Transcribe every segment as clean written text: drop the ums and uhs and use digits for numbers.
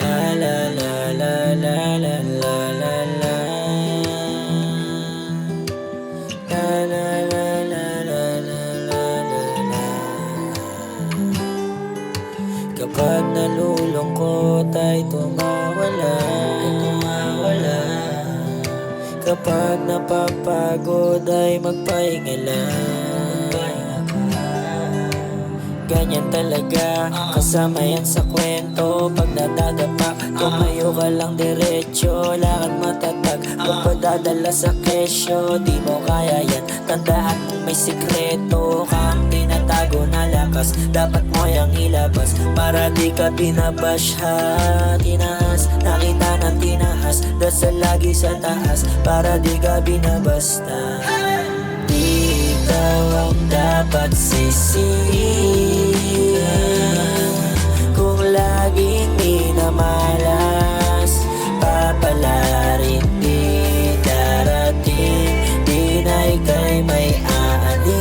La la la la la la la la la. La la la la la la la la la. Kapag nalulungkot ay tumawala. Kapag napapagod ay magpahinga lang. Ganyan talaga, kasama yan sa kwento. Pag nadadapa, tumayo ka lang diretso. Lakad matatag, kung padadala sa kesyo. Di mo kaya yan, tandaan mong may sikreto kang tinatago na lakas. Dapat mo yang ilabas, para di ka binabash ha. Tinaas, nakita ng tinaas, dasal lagi sa taas, para di ka binabasta. Ikaw ang dapat sisihan kung laging minamalas. Papalarin di darating, di na ika'y may aaning.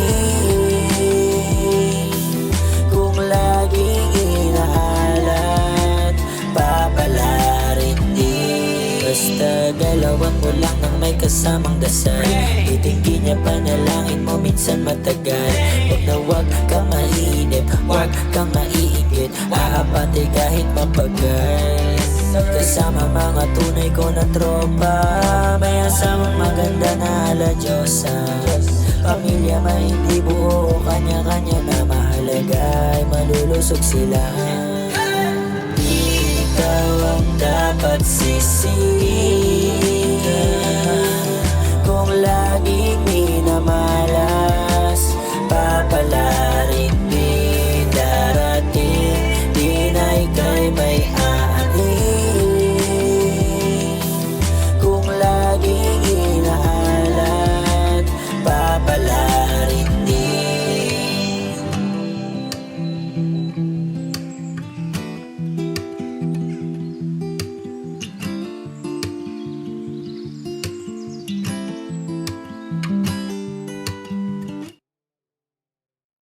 Kung laging inaalat, papalarin di. Basta galawan mo lang nang may kasamang dasal. Itingin niya panalangin mo minsan matagal. Huwag na huwag kang mainip, huwag kang maiinggit. Aapati kahit mapagal. Kasama mga tunay ko na tropa, may asamang maganda na ala-Diyosa. Pamilya may hindi buo, kanya-kanya na mahalaga ay malulusog sila. Ikaw ang dapat sisihan